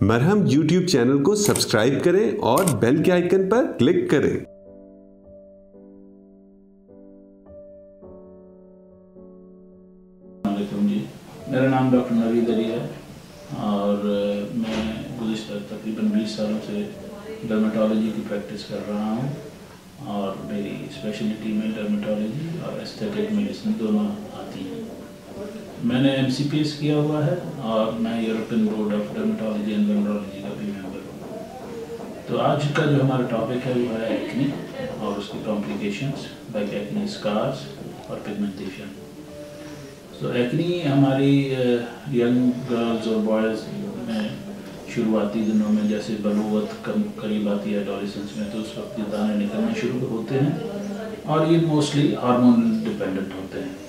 मरहम YouTube channel को subscribe करें और बेल के आइकन पर क्लिक करें। जी, मेरा नाम डॉक्टर नवीद अली है और मैं गुज़िश्ता तकरीबन 20 सालों से डर्मेटोलॉजी की प्रैक्टिस कर रहा हूँ और मेरी स्पेशलिटी में डर्मेटोलॉजी और एस्थेटिक मेडिसिन दोनों आती हैं। मैंने MCPS किया हुआ है और मैं European board of dermatology and venereology का भी मेंबर हूँ। तो आज का जो हमारा टॉपिक है वो है एक्ने और उसकी कॉम्प्लिकेशंस लाइक एक्ने स्कार्स और पिगमेंटेशन। तो एक्ने हमारी यंग गर्ल्स और बॉयज़ में शुरुआती दिनों में जैसे बलूगत करीब आती है एडोलेसेंस में, तो उस वक्त ये दाने निकलने शुरू होते हैं और ये मोस्टली हार्मोन डिपेंडेंट होते हैं।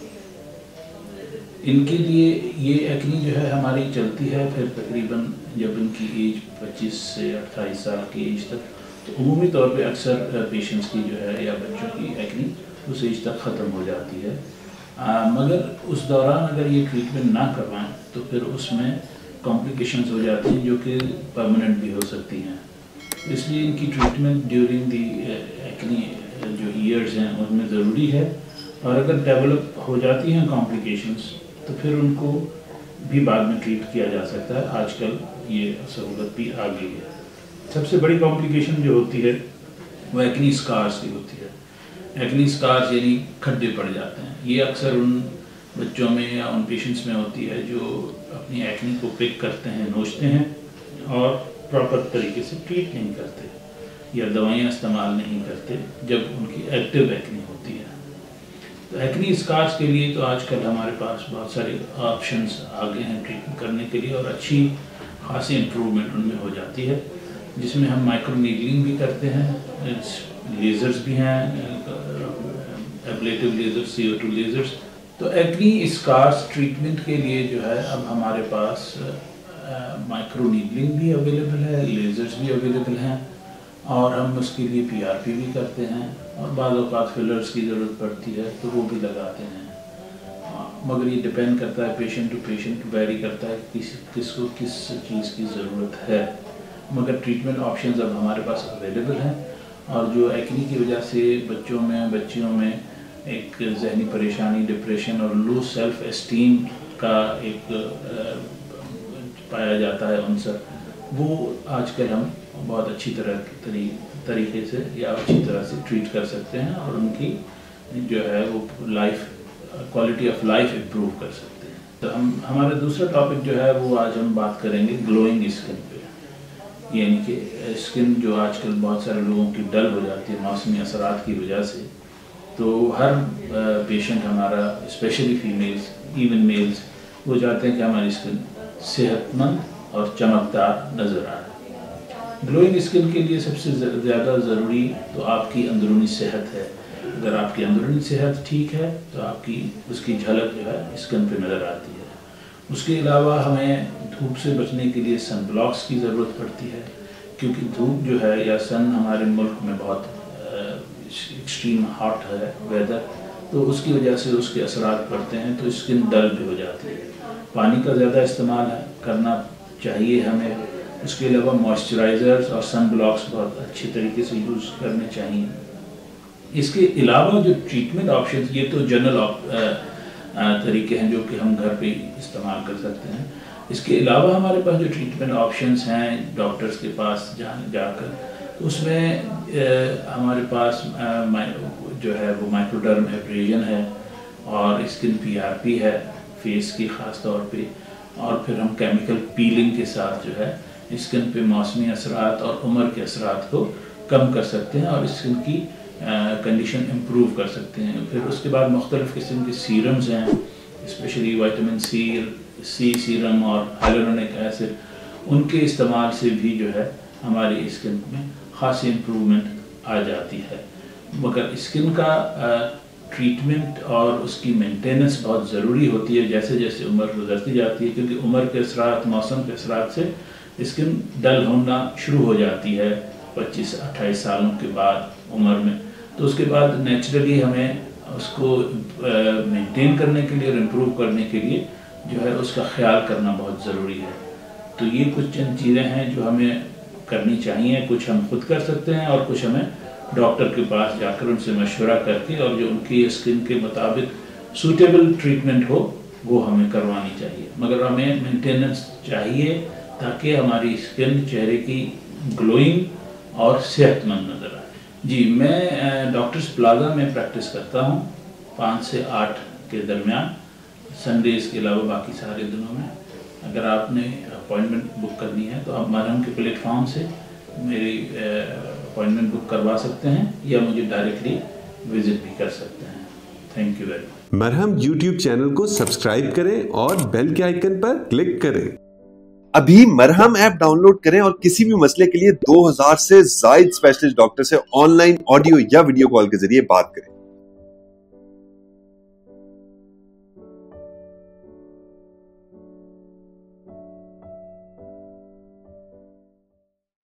इनके लिए ये एक्ने जो है हमारी चलती है फिर तकरीबन जब इनकी एज 25 से 28 साल की एज तक, तो उमूमी तौर पे अक्सर पेशेंट्स की जो है या बच्चों की एक्ने उस एज तक ख़त्म हो जाती है। मगर उस दौरान अगर ये ट्रीटमेंट ना करवाएं तो फिर उसमें कॉम्प्लिकेशंस हो जाती हैं जो कि परमानेंट भी हो सकती हैं। इसलिए इनकी ट्रीटमेंट ड्यूरिंग दी एक्ने जो ईयर्स हैं उनमें ज़रूरी है और अगर डेवलप हो जाती हैं कॉम्प्लिकेशंस तो फिर उनको भी बाद में ट्रीट किया जा सकता है। आजकल ये सहूलत भी आ गई है। सबसे बड़ी कॉम्प्लिकेशन जो होती है वो एक्ने स्कार्स की होती है। एक्ने स्कार्स यानी खड्डे पड़ जाते हैं। ये अक्सर उन बच्चों में या उन पेशेंट्स में होती है जो अपनी एक्ने को पिक करते हैं, नोचते हैं और प्रॉपर तरीके से ट्रीट नहीं करते या दवाइयाँ इस्तेमाल नहीं करते जब उनकी एक्टिव एक्ने होती है। तो एक्ने स्कार्स के लिए तो आजकल हमारे पास बहुत सारे ऑप्शंस आ गए हैं ट्रीटमेंट करने के लिए और अच्छी खासी इम्प्रूवमेंट उनमें हो जाती है, जिसमें हम माइक्रो नीडलिंग भी करते हैं, लेज़र्स भी हैं, एब्लेटिव लेज़र्स, CO2 लेज़र्स। तो एक्ने स्कार्स ट्रीटमेंट के लिए जो है अब हमारे पास माइक्रो नीडलिंग भी अवेलेबल है, लेज़र्स भी अवेलेबल हैं और हम उसके लिए PRP भी करते हैं और बाद औक़ात फिलर्स की ज़रूरत पड़ती है तो वो भी लगाते हैं। मगर ये डिपेंड करता है पेशेंट टू पेशेंट, वेरी करता है किसको किस चीज़ की ज़रूरत है। मगर ट्रीटमेंट ऑप्शंस अब हमारे पास अवेलेबल हैं और जो एक्ने की वजह से बच्चों में बच्चियों में एक जहनी परेशानी, डिप्रेशन और लो सेल्फ एस्टीम का एक पाया जाता है उनसे, वो आजकल हम बहुत अच्छी तरीके से या अच्छी तरह से ट्रीट कर सकते हैं और उनकी जो है वो life quality of life improve कर सकते हैं। तो हमारा दूसरा टॉपिक जो है वो आज हम बात करेंगे ग्लोइंग स्किन पे, यानी कि स्किन जो आजकल बहुत सारे लोगों की डल हो जाती है मौसमी असरात की वजह से। तो हर पेशेंट हमारा, स्पेशली फीमेल्स, इवन मेल्स, वो चाहते हैं कि हमारी स्किन सेहतमंद और चमकदार नज़र आए। ग्लोइंग स्किन के लिए सबसे ज़्यादा ज़रूरी तो आपकी अंदरूनी सेहत है। अगर आपकी अंदरूनी सेहत ठीक है तो आपकी उसकी झलक जो है स्किन पे नज़र आती है। उसके अलावा हमें धूप से बचने के लिए सन ब्लॉक्स की ज़रूरत पड़ती है, क्योंकि धूप जो है या सन हमारे मुल्क में बहुत एक्सट्रीम हॉट है वेदर, तो उसकी वजह से उसके असरात पड़ते हैं तो स्किन डल भी हो जाती है। पानी का ज़्यादा इस्तेमाल करना चाहिए हमें। उसके अलावा मॉइस्चराइज़र्स और सन ब्लॉक्स बहुत अच्छी तरीके से यूज़ करने चाहिए। इसके अलावा जो ट्रीटमेंट ऑप्शंस, ये तो जनरल तरीके हैं जो कि हम घर पे इस्तेमाल कर सकते हैं। इसके अलावा हमारे पास जो ट्रीटमेंट ऑप्शंस हैं डॉक्टर्स के पास जाकर, उसमें हमारे पास जो है वो माइक्रोडर्म एब्रेजन है और स्किन PRP है फेस की ख़ास तौर पे, और फिर हम केमिकल पीलिंग के साथ जो है स्किन पे मौसमी असरात और उम्र के असरात को कम कर सकते हैं और स्किन की कंडीशन इम्प्रूव कर सकते हैं। फिर उसके बाद मुख्तलिफ़ किस्म के सीरम्स हैं, स्पेशली विटामिन C सीरम और हाइलुरोनिक एसिड, उनके इस्तेमाल से भी जो है हमारी स्किन में ख़ासी इम्प्रूवमेंट आ जाती है। मगर स्किन का ट्रीटमेंट और उसकी मेंटेनेंस बहुत ज़रूरी होती है जैसे जैसे उम्र गुजरती जाती है, क्योंकि उम्र के असरात, मौसम के असरात से स्किन डल होना शुरू हो जाती है 25-28 सालों के बाद उम्र में। तो उसके बाद नेचुरली हमें उसको मेंटेन करने के लिए और इम्प्रूव करने के लिए जो है उसका ख्याल करना बहुत ज़रूरी है। تو یہ کچھ چند چیزیں ہیں جو ہمیں کرنی چاہیے. کچھ ہم خود کر سکتے ہیں اور کچھ ہمیں ڈاکٹر کے پاس جا کر ان سے مشورہ کر کے اور جو ان کی اسکن کے مطابق سوٹیبل ٹریٹمنٹ ہو وہ ہمیں کروانی چاہیے. مگر ہمیں مینٹیننس چاہیے تاکہ ہماری اسکن چہرے کی گلوئنگ اور صحت مند نظر آئے. جی میں ڈاکٹرز پلازا میں پریکٹس کرتا ہوں 5 سے 8 کے درمیان، سنڈیز کے علاوہ باقی سارے دنوں میں. اگر آپ نے اپوائنٹمنٹ بک کرنی ہے تو آپ مرہم کے پلیٹ فارم سے میری اپوائنٹمنٹ بک کروا سکتے ہیں یا مجھے ڈائریکٹلی وزٹ بھی کر سکتے ہیں. Thank you very much. مرہم یوٹیوب چینل کو سبسکرائب کریں اور بیل کے آئیکن پر کلک کریں. ابھی مرہم ایپ ڈاؤن لوڈ کریں اور کسی بھی مسئلے کے لیے 2000 سے زائد اسپیشلسٹ ڈاکٹر سے آن لائن آڈیو یا ویڈیو کال کے ذریعے بات کریں.